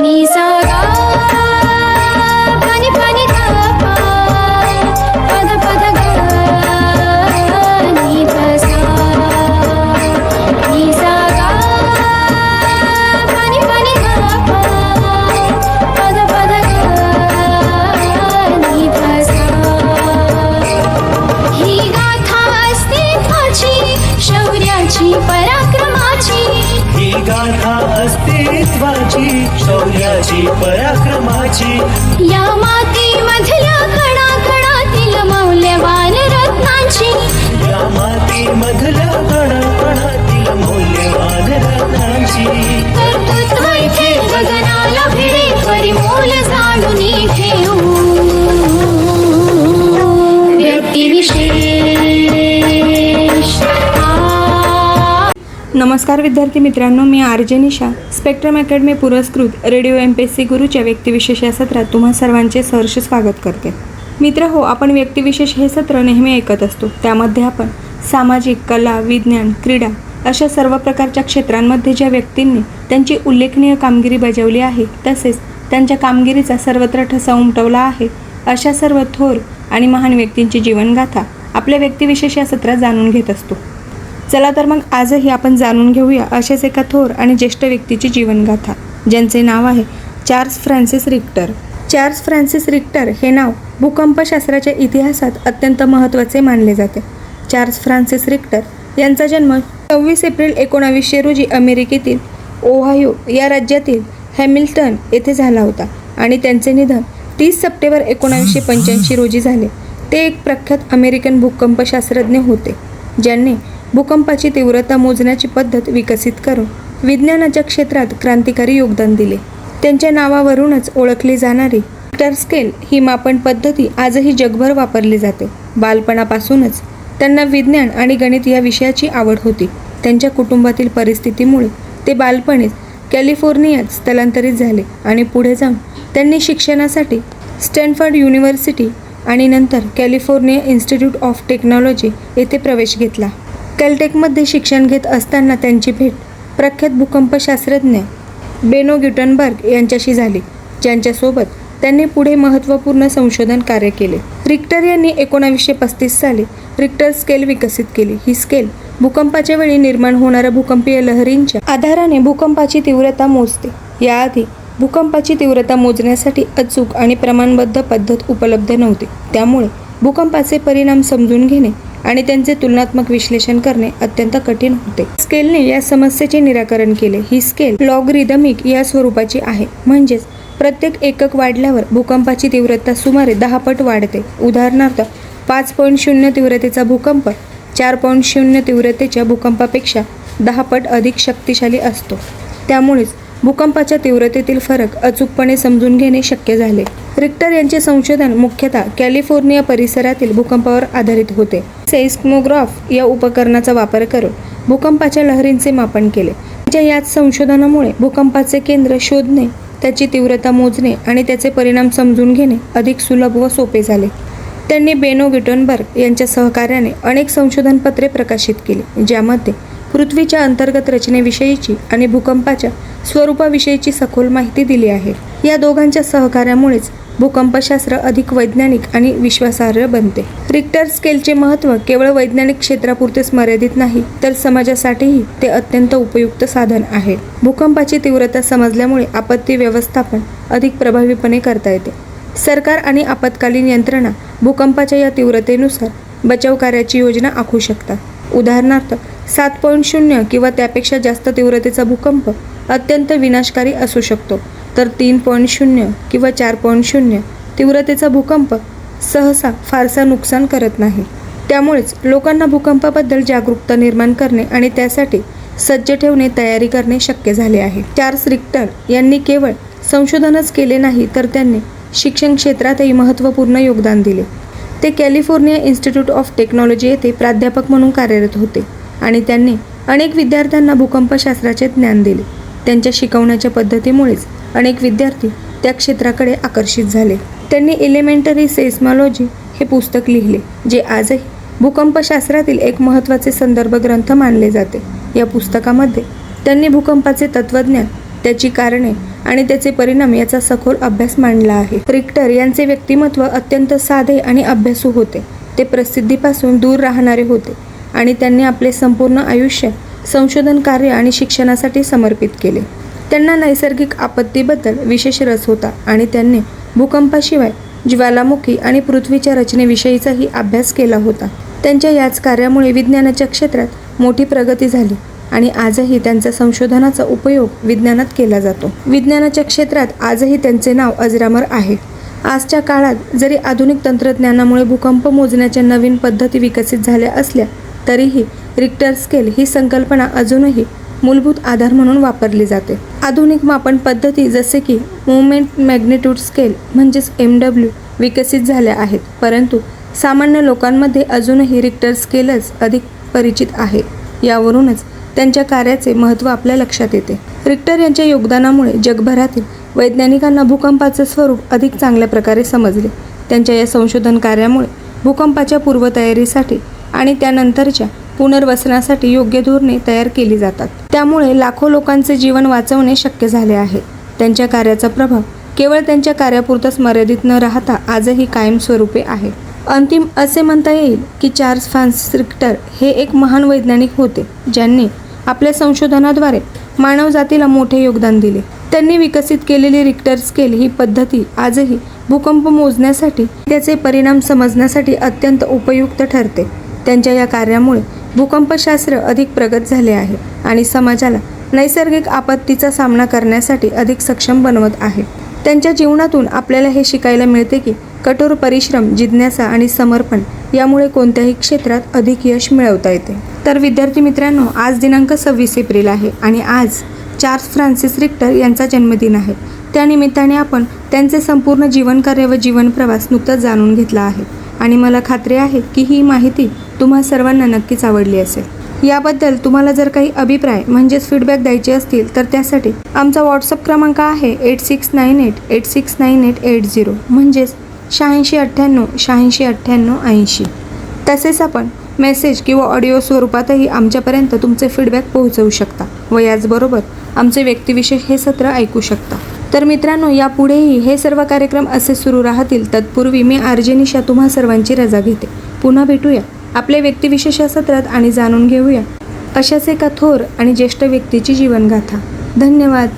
नि सा गा पनि पनि गा पा पद पद गा नि ध सा नि सा गा पनि पनि गा पा पद पद गा नि ध सा ही गाथा अस्तित्वाची शौर्याची पराक्रमाची ही गाथा अस्तित्वाची शौर्याची पराक्रमाची या मातीमधल्या कणाकणातील मौल्यवान रत्नांची या मातीमधल्या कणाकणातील मौल्यवान रत्नांची कर्तृत्व इथे गगनाला भिडे परिमोल जाणून ठेवू व्यक्तिविशेष नमस्कार विद्यार्थी मित्रांनो, मी आर.जे. निशा स्पेक्ट्रम अकॅडमी पुरस्कृत रेडिओ MPSC गुरुच्या व्यक्तिविशेष या सत्रात तुम्हा सर्वांचे सहर्ष स्वागत करते. मित्र हो, आपण व्यक्तिविशेष हे सत्र नेहमी ऐकत असतो. त्यामध्ये आपण सामाजिक, कला, विज्ञान, क्रीडा अशा सर्व प्रकारच्या क्षेत्रांमध्ये ज्या व्यक्तींनी त्यांची उल्लेखनीय कामगिरी बजावली आहे, तसेच त्यांच्या कामगिरीचा सर्वत्र ठसा उमटवला आहे, अशा सर्व थोर आणि महान व्यक्तींची जीवनगाथा आपल्या व्यक्तिविशेष या सत्रात जाणून घेत असतो. चला तर मग आजही आपण जाणून घेऊया असेच एका थोर आणि ज्येष्ठ व्यक्तीची जीवनगाथा, ज्यांचे नाव आहे Charles Francis Richter. Charles Francis Richter हे नाव भूकंपशास्त्राच्या इतिहासात अत्यंत महत्त्वाचे मानले जाते. चार्ल्स फ्रान्सिस रिक्टर यांचा जन्म 26 एप्रिल 1900 रोजी अमेरिकेतील ओहायो या राज्यातील हॅमिल्टन येथे झाला होता आणि त्यांचे निधन 30 सप्टेंबर 1985 रोजी झाले. ते एक प्रख्यात अमेरिकन भूकंपशास्त्रज्ञ होते, ज्यांनी भूकंपाची तीव्रता मोजण्याची पद्धत विकसित करून विज्ञानाच्या क्षेत्रात क्रांतिकारी योगदान दिले. त्यांच्या नावावरूनच ओळखली जाणारी रिक्टर स्केल ही मापन पद्धती आजही जगभर वापरली जाते. बालपणापासूनच त्यांना विज्ञान आणि गणित या विषयाची आवड होती. त्यांच्या कुटुंबातील परिस्थितीमुळे ते बालपणीच कॅलिफोर्नियात स्थलांतरित झाले आणि पुढे जाऊन त्यांनी शिक्षणासाठी स्टॅनफोर्ड युनिव्हर्सिटी आणि नंतर कॅलिफोर्निया इन्स्टिट्यूट ऑफ टेक्नॉलॉजी येथे प्रवेश घेतला. कॅलटेकमध्ये शिक्षण घेत असताना त्यांची भेट प्रख्यात भूकंपशास्त्रज्ञ बेनो ग्युटनबर्ग यांच्याशी झाली, ज्यांच्यासोबत त्यांनी पुढे महत्त्वपूर्ण संशोधन कार्य केले. रिक्टर यांनी 1935 साली रिक्टर स्केल विकसित केली. ही स्केल भूकंपाच्या वेळी निर्माण होणाऱ्या भूकंपीय लहरींच्या आधाराने भूकंपाची तीव्रता मोजते. याआधी भूकंपाची तीव्रता मोजण्यासाठी अचूक आणि प्रमाणबद्ध पद्धत उपलब्ध नव्हती. त्यामुळे भूकंपाचे परिणाम समजून घेणे आणि त्यांचे तुलनात्मक विश्लेषण करणे अत्यंत कठीण होते. स्केलने या समस्येचे निराकरण केले. ही स्केल लॉगरिदमिक या स्वरूपाची आहे, म्हणजेच प्रत्येक एकक वाढल्यावर भूकंपाची तीव्रता सुमारे 10 पट वाढते. उदाहरणार्थ 5.0 तीव्रतेचा भूकंप 4.0 तीव्रतेच्या भूकंपापेक्षा 10 पट अधिक शक्तिशाली असतो. त्यामुळेच भूकंपाच्या तीव्रतेतील फरक अचूकपणे समजून घेणे शक्य झाले. रिक्टर यांचे संशोधन मुख्यतः कॅलिफोर्निया परिसरातील भूकंपावर आधारित होते. सेस्मोग्राफ या उपकरणाचा वापर करून भूकंपाच्या लहरींचे मापन केले. त्यांच्या याच संशोधनामुळे भूकंपाचे केंद्र शोधणे, त्याची तीव्रता मोजणे आणि त्याचे परिणाम समजून घेणे अधिक सुलभ व सोपे झाले. त्यांनी बेनो ग्युटनबर्ग यांच्या सहकार्याने अनेक संशोधनपत्रे प्रकाशित केली, ज्यामध्ये पृथ्वीच्या अंतर्गत रचनेविषयीची आणि भूकंपाच्या स्वरूपाविषयीची सखोल माहिती दिली आहे. या दोघांच्या सहकार्यामुळेच भूकंपशास्त्र अधिक वैज्ञानिक आणि विश्वासार्ह बनते. रिक्टर स्केलचे महत्त्व केवळ वैज्ञानिक क्षेत्रापुरतेच मर्यादित नाही, तर समाजासाठीही ते अत्यंत उपयुक्त साधन आहे. भूकंपाची तीव्रता समजल्यामुळे आपत्ती व्यवस्थापन अधिक प्रभावीपणे करता येते. सरकार आणि आपत्कालीन यंत्रणा भूकंपाच्या या तीव्रतेनुसार बचाव कार्याची योजना आखू शकतात. उदाहरणार्थ 7.0 किंवा त्यापेक्षा जास्त तीव्रतेचा भूकंप अत्यंत विनाशकारी असू शकतो, तर 3.0 किंवा 4.0 तीव्रतेचा भूकंप सहसा फारसा नुकसान करत नाही. त्यामुळेच लोकांना भूकंपाबद्दल जागरूकता निर्माण करणे आणि त्यासाठी सज्ज ठेवणे, तयारी करणे शक्य झाले आहे. चार्ल्स रिक्टर यांनी केवळ संशोधनच केले नाही, तर त्यांनी शिक्षण क्षेत्रातही महत्त्वपूर्ण योगदान दिले. ते कॅलिफोर्निया इन्स्टिट्यूट ऑफ टेक्नॉलॉजी येथे प्राध्यापक म्हणून कार्यरत होते आणि त्यांनी अनेक विद्यार्थ्यांना भूकंपशास्त्राचे ज्ञान दिले. त्यांच्या शिकवण्याच्या पद्धतीमुळेच अनेक विद्यार्थी त्या क्षेत्राकडे आकर्षित झाले. त्यांनी एलिमेंटरी सेस्मॉलॉजी हे पुस्तक लिहिले, जे आजही भूकंपशास्त्रातील एक महत्त्वाचे संदर्भ ग्रंथ मानले जाते. या पुस्तकामध्ये त्यांनी भूकंपाचे तत्त्वज्ञान, त्याची कारणे आणि त्याचे परिणाम याचा सखोल अभ्यास मांडला आहे. रिक्टर यांचे व्यक्तिमत्व अत्यंत साधे आणि अभ्यासू होते. ते प्रसिद्धीपासून दूर राहणारे होते आणि त्यांनी आपले संपूर्ण आयुष्य संशोधन कार्य आणि शिक्षणासाठी समर्पित केले. त्यांना नैसर्गिक आपत्तीबद्दल विशेष रस होता आणि त्यांनी भूकंपाशिवाय ज्वालामुखी आणि पृथ्वीच्या रचनेविषयीचाही अभ्यास केला होता. त्यांच्या याच कार्यामुळे विज्ञानाच्या क्षेत्रात मोठी प्रगती झाली आणि आजही त्यांचा संशोधनाचा उपयोग विज्ञानात केला जातो. विज्ञानाच्या क्षेत्रात आजही त्यांचे नाव अजरामर आहे. आजच्या काळात जरी आधुनिक तंत्रज्ञानामुळे भूकंप मोजण्याच्या नवीन पद्धती विकसित झाल्या असल्या तरीही रिक्टर स्केल ही संकल्पना अजूनही मूलभूत आधार म्हणून वापरली जाते. आधुनिक मापन पद्धती जसे की मुव्हमेंट मॅग्निट्यूड स्केल म्हणजेच MW विकसित झाल्या आहेत, परंतु सामान्य लोकांमध्ये अजूनही रिक्टर स्केलच अधिक परिचित आहे. यावरूनच त्यांच्या कार्याचे महत्त्व आपल्या लक्षात येते. रिक्टर यांच्या योगदानामुळे जगभरातील वैज्ञानिकांना भूकंपाचे स्वरूप अधिक चांगल्या प्रकारे समजले. त्यांच्या या संशोधन कार्यामुळे भूकंपाच्या पूर्वतयारीसाठी आणि त्यानंतरच्या पुनर्वसनासाठी योग्य धोरणे तयार केली जातात. त्यामुळे लाखो लोकांचे जीवन वाचवणे शक्य झाले आहे. त्यांच्या कार्याचा प्रभाव केवळ त्यांच्या कार्यापुरताच मर्यादित न राहता आजही कायमस्वरूपी आहे. अंतिम असे म्हणता येईल की चार्ल्स फ्रान्सिस रिक्टर हे एक महान वैज्ञानिक होते ज्यांनी आपल्या संशोधनाद्वारे मानवजातीला मोठे योगदान दिले. त्यांनी विकसित केलेली रिक्टर स्केल ही पद्धती आजही भूकंप मोजण्यासाठी त्याचे परिणाम समजण्यासाठी अत्यंत उपयुक्त ठरते. त्यांच्या या कार्यामुळे भूकंपशास्त्र अधिक प्रगत झाले आहे आणि समाजाला नैसर्गिक आपत्तीचा सामना करण्यासाठी अधिक सक्षम बनवत आहे. त्यांच्या जीवनातून आपल्याला हे शिकायला मिळते की कठोर परिश्रम, जिज्ञासा आणि समर्पण यामुळे कोणत्याही क्षेत्रात अधिक यश मिळवता येते. तर विद्यार्थी मित्रांनो, आज दिनांक 26 एप्रिल आहे आणि आज चार्ल्स फ्रान्सिस रिक्टर यांचा जन्मदिन आहे. त्यानिमित्ताने आपण त्यांचे संपूर्ण जीवनकार्य व जीवनप्रवास नुकताच जाणून घेतला आहे आणि मला खात्री आहे की ही माहिती तुम्हा सर्वांना नक्कीच आवडली असेल. याबद्दल तुम्हाला जर काही अभिप्राय म्हणजेच फीडबॅक द्यायचे असतील तर त्यासाठी आमचा व्हॉट्सअप क्रमांक आहे 8698869880 म्हणजेच 8698 8698 80. तसेच आपण मेसेज किंवा ऑडिओ स्वरूपातही आमच्यापर्यंत तुमचे फीडबॅक पोहोचवू शकता व याचबरोबर आमचे व्यक्तिविशेष हे सत्र ऐकू शकता. तर मित्रांनो, यापुढेही हे सर्व कार्यक्रम असे सुरू राहतील. तत्पूर्वी मी RJ निशा तुम्हा सर्वांची रजा घेते. पुन्हा भेटूया आपल्या व्यक्तिविशेष या सत्रात आणि जाणून घेऊया अशाच एका थोर आणि ज्येष्ठ व्यक्तीची जीवनगाथा. धन्यवाद.